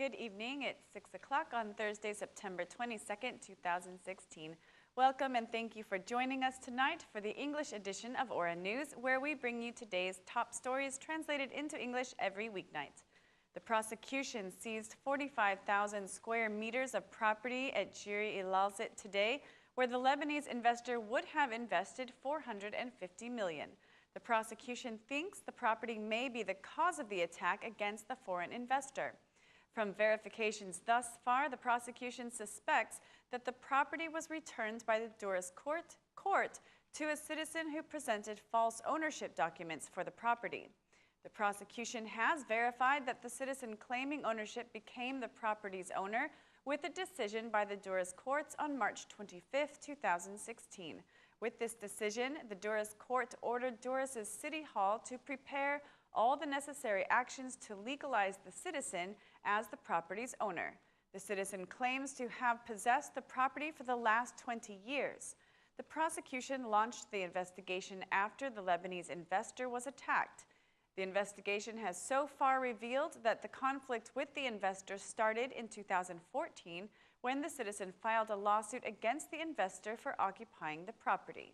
good evening. It's 6 o'clock on Thursday, September 22nd, 2016. Welcome and thank you for joining us tonight for the English edition of Aura News, where we bring you today's top stories translated into English every weeknight. The prosecution seized 45,000 square meters of property at Jiri Ilalzit today, where the Lebanese investor would have invested $450 million. The prosecution thinks the property may be the cause of the attack against the foreign investor. From verifications thus far, the prosecution suspects that the property was returned by the Durrës court to a citizen who presented false ownership documents for the property. The prosecution has verified that the citizen claiming ownership became the property's owner with a decision by the Durrës courts on March 25, 2016. With this decision, the Durrës court ordered Durrës' City Hall to prepare all the necessary actions to legalize the citizen as the property's owner. The citizen claims to have possessed the property for the last 20 years. The prosecution launched the investigation after the Lebanese investor was attacked. The investigation has so far revealed that the conflict with the investor started in 2014 when the citizen filed a lawsuit against the investor for occupying the property.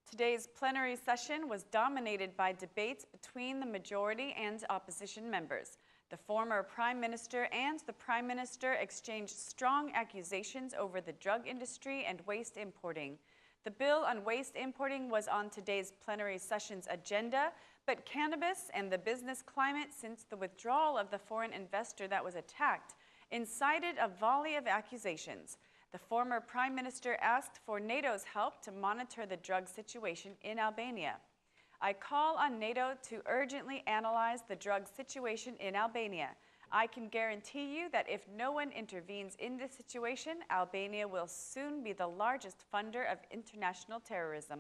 Today's plenary session was dominated by debates between the majority and opposition members. The former Prime Minister and the Prime Minister exchanged strong accusations over the drug industry and waste importing. The bill on waste importing was on today's plenary session's agenda, but cannabis and the business climate since the withdrawal of the foreign investor that was attacked incited a volley of accusations. The former Prime Minister asked for NATO's help to monitor the drug situation in Albania. I call on NATO to urgently analyze the drug situation in Albania. I can guarantee you that if no one intervenes in this situation, Albania will soon be the largest funder of international terrorism.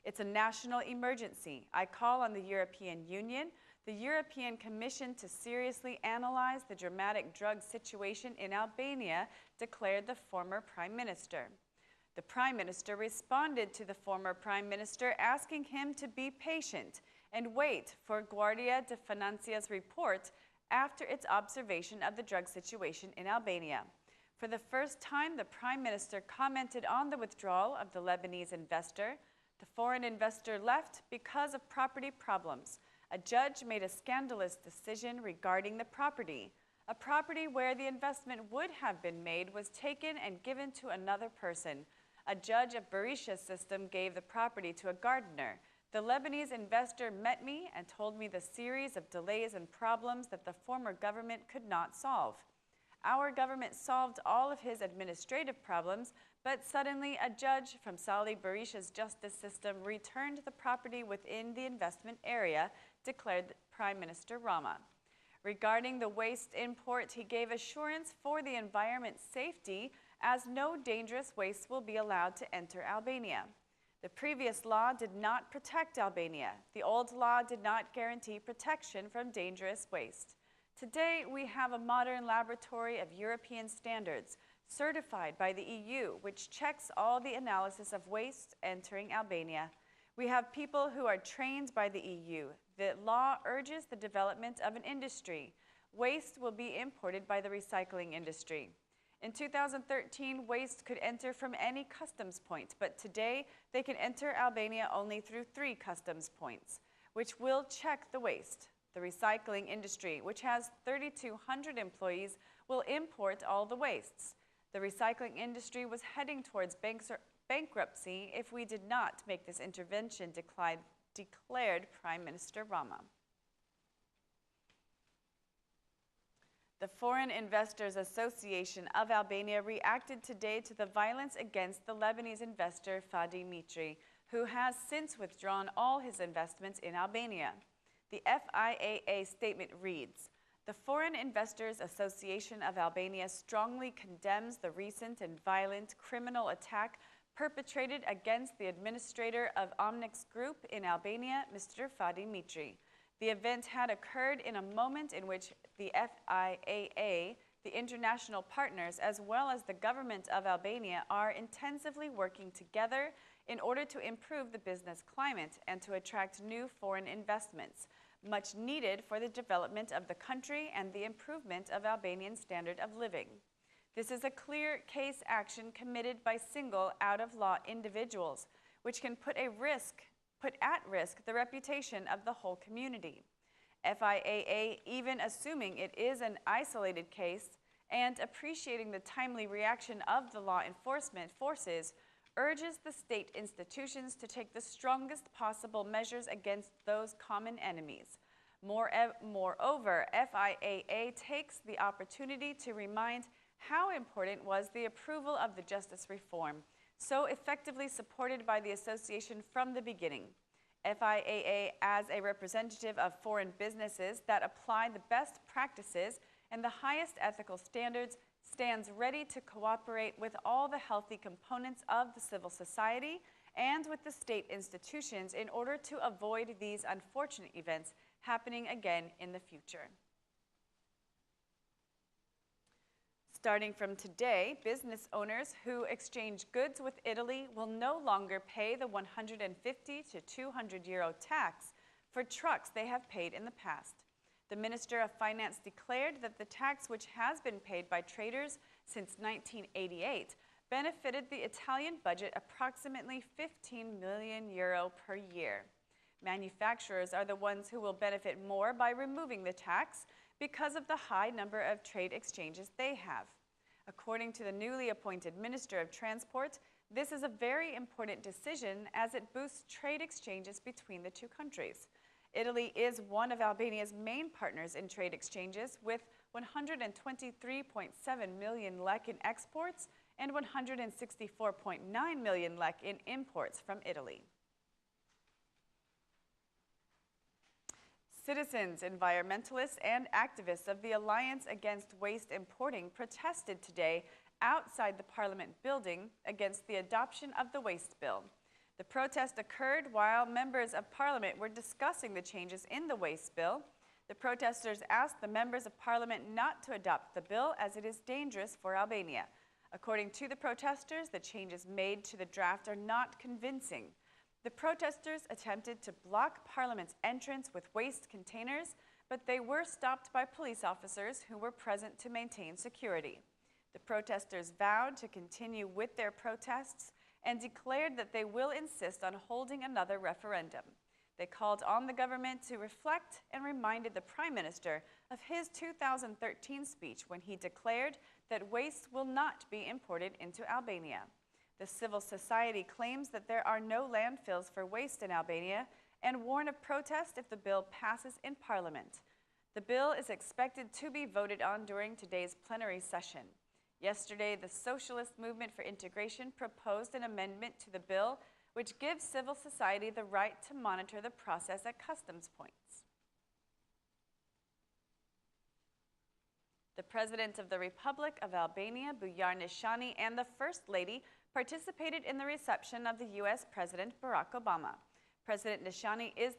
It's a national emergency. I call on the European Union, the European Commission to seriously analyze the dramatic drug situation in Albania, declared the former Prime Minister. The Prime Minister responded to the former Prime Minister, asking him to be patient and wait for Guardia de Financia's report after its observation of the drug situation in Albania. For the first time, the Prime Minister commented on the withdrawal of the Lebanese investor. The foreign investor left because of property problems. A judge made a scandalous decision regarding the property. A property where the investment would have been made was taken and given to another person. A judge of Berisha's system gave the property to a gardener. The Lebanese investor met me and told me the series of delays and problems that the former government could not solve. Our government solved all of his administrative problems, but suddenly a judge from Salih Berisha's justice system returned the property within the investment area, declared Prime Minister Rama. Regarding the waste import, he gave assurance for the environment's safety, as no dangerous waste will be allowed to enter Albania. The previous law did not protect Albania. The old law did not guarantee protection from dangerous waste. Today, we have a modern laboratory of European standards, certified by the EU, which checks all the analysis of waste entering Albania. We have people who are trained by the EU. The law urges the development of an industry. Waste will be imported by the recycling industry. In 2013, waste could enter from any customs point, but today they can enter Albania only through 3 customs points, which will check the waste. The recycling industry, which has 3,200 employees, will import all the wastes. The recycling industry was heading towards bankruptcy if we did not make this intervention, declared Prime Minister Rama. The Foreign Investors Association of Albania reacted today to the violence against the Lebanese investor Fadi Mitri, who has since withdrawn all his investments in Albania. The FIAA statement reads, "The Foreign Investors Association of Albania strongly condemns the recent and violent criminal attack perpetrated against the administrator of Omnix Group in Albania, Mr. Fadi Mitri. The event had occurred in a moment in which the FIAA, the international partners, as well as the government of Albania are intensively working together in order to improve the business climate and to attract new foreign investments. much needed for the development of the country and the improvement of Albanian standard of living. This is a clear case action committed by single out-of-law individuals, which can put at risk the reputation of the whole community. FIAA, even assuming it is an isolated case and appreciating the timely reaction of the law enforcement forces, urges the state institutions to take the strongest possible measures against those common enemies. Moreover, FIAA takes the opportunity to remind how important was the approval of the justice reform, so effectively supported by the association from the beginning. FIAA, as a representative of foreign businesses that apply the best practices and the highest ethical standards, stands ready to cooperate with all the healthy components of the civil society and with the state institutions in order to avoid these unfortunate events happening again in the future. Starting from today, business owners who exchange goods with Italy will no longer pay the 150 to 200 euro tax for trucks they have paid in the past. The Minister of Finance declared that the tax, which has been paid by traders since 1988, benefited the Italian budget approximately 15 million euro per year. Manufacturers are the ones who will benefit more by removing the tax because of the high number of trade exchanges they have. According to the newly appointed Minister of Transport, this is a very important decision as it boosts trade exchanges between the two countries. Italy is one of Albania's main partners in trade exchanges, with 123.7 million lek in exports and 164.9 million lek in imports from Italy. Citizens, environmentalists, and activists of the Alliance Against Waste Importing protested today outside the Parliament building against the adoption of the waste bill. The protest occurred while members of Parliament were discussing the changes in the waste bill. The protesters asked the members of Parliament not to adopt the bill as it is dangerous for Albania. According to the protesters, the changes made to the draft are not convincing. The protesters attempted to block Parliament's entrance with waste containers, but they were stopped by police officers who were present to maintain security. The protesters vowed to continue with their protests and declared that they will insist on holding another referendum. They called on the government to reflect and reminded the Prime Minister of his 2013 speech when he declared that waste will not be imported into Albania. The civil society claims that there are no landfills for waste in Albania and warn of protest if the bill passes in Parliament. The bill is expected to be voted on during today's plenary session. Yesterday, the Socialist Movement for Integration proposed an amendment to the bill which gives civil society the right to monitor the process at customs points. The President of the Republic of Albania, Bujar Nishani, and the First Lady participated in the reception of the U.S. President Barack Obama. President Nishani is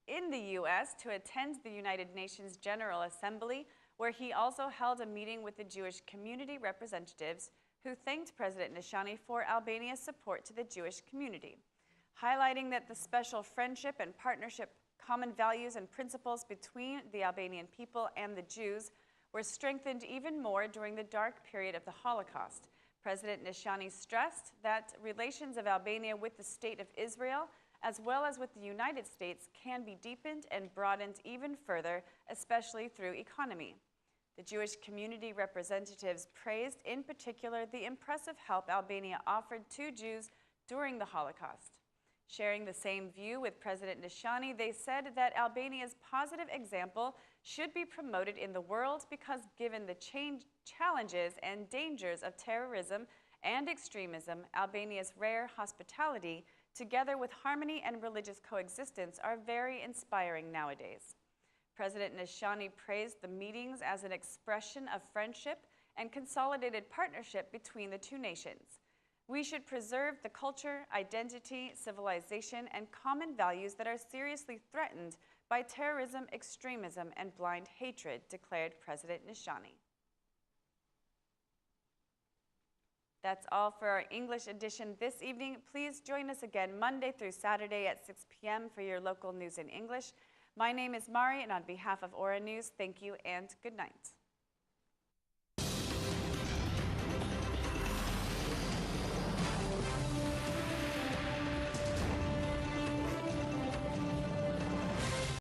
in the U.S. to attend the United Nations General Assembly, where he also held a meeting with the Jewish community representatives who thanked President Nishani for Albania's support to the Jewish community, highlighting that the special friendship and partnership, common values and principles between the Albanian people and the Jews were strengthened even more during the dark period of the Holocaust. President Nishani stressed that relations of Albania with the State of Israel, as well as with the United States, can be deepened and broadened even further, especially through economy. The Jewish community representatives praised in particular the impressive help Albania offered to Jews during the Holocaust. Sharing the same view with President Nishani, they said that Albania's positive example should be promoted in the world because given the challenges and dangers of terrorism and extremism, Albania's rare hospitality, together with harmony and religious coexistence, are very inspiring nowadays. President Nishani praised the meetings as an expression of friendship and consolidated partnership between the two nations. We should preserve the culture, identity, civilization, and common values that are seriously threatened by terrorism, extremism, and blind hatred, declared President Nishani. That's all for our English edition this evening. Please join us again Monday through Saturday at 6 p.m. for your local news in English. My name is Mari, and on behalf of Aura News, thank you and good night.